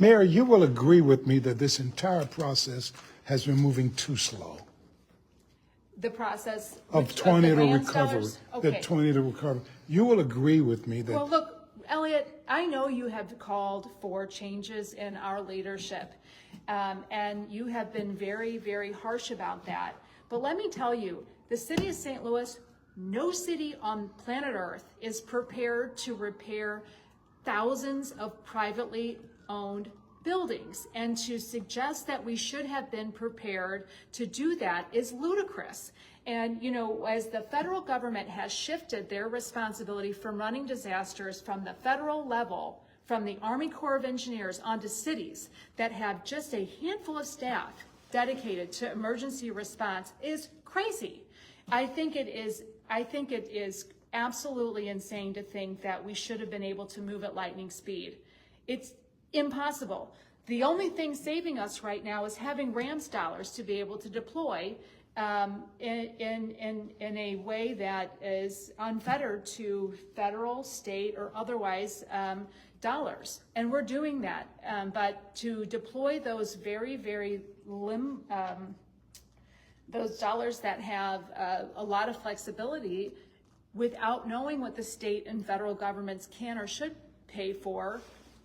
Mayor, you will agree with me that this entire process has been moving too slow. The process Of tornado the recovery. Okay. The tornado recovery. You will agree with me that. Well, look, Elliot, I know you have called for changes in our leadership, and you have been very, very harsh about that. But let me tell you, the city of St. Louis, no city on planet Earth is prepared to repair thousands of privately owned buildings. And to suggest that we should have been prepared to do that is ludicrous. And, you know, as the federal government has shifted their responsibility from running disasters from the federal level, from the Army Corps of Engineers onto cities that have just a handful of staff dedicated to emergency response is crazy. I think it is absolutely insane to think that we should have been able to move at lightning speed. It's impossible. The only thing saving us right now is having Rams dollars to be able to deploy in a way that is unfettered to federal, state, or otherwise dollars. And we're doing that. But to deploy those very, very those dollars that have a lot of flexibility without knowing what the state and federal governments can or should pay for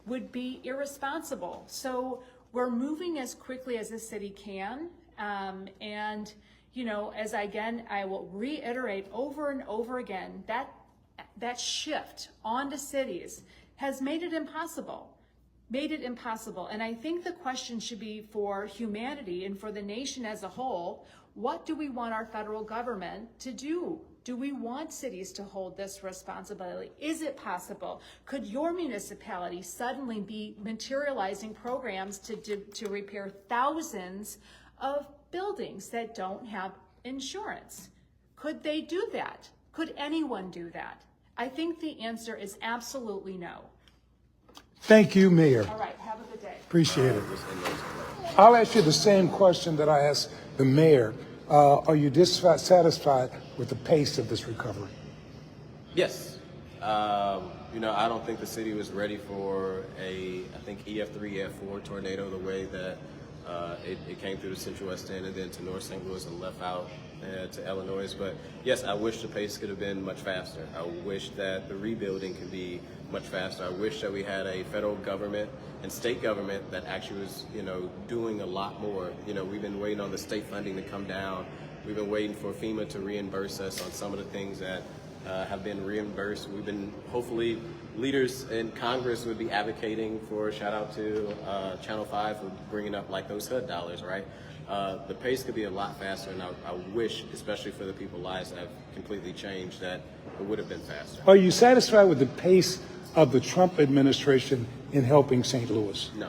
would be irresponsible. So we're moving as quickly as the city can. And, you know, I will reiterate over and over again, that shift onto cities has made it impossible. And I think the question should be for humanity and for the nation as a whole, what do we want our federal government to do? Do we want cities to hold this responsibility? Is it possible? Could your municipality suddenly be materializing programs to repair thousands of buildings that don't have insurance? Could they do that? Could anyone do that? I think the answer is absolutely no. Thank you, Mayor. All right, have a good day. Appreciate it. I'll ask you the same question that I asked the mayor. Are you dissatisfied with the pace of this recovery? Yes. You know, I don't think the city was ready for I think EF3, EF4 tornado the way that it came through the Central West End and then to North St. Louis and left out to Illinois. But yes, I wish the pace could have been much faster. I wish that the rebuilding could be much faster. I wish that we had a federal government and state government that actually was, you know, doing a lot more. You know, we've been waiting on the state funding to come down. We've been waiting for FEMA to reimburse us on some of the things that have been reimbursed. We've been, hopefully, leaders in Congress would be advocating for, shout out to Channel 5 for bringing up like those HUD dollars, right? The pace could be a lot faster, and I wish, especially for the people's lives that have completely changed, that it would have been faster. Are you satisfied with the pace of the Trump administration in helping St. Louis? No.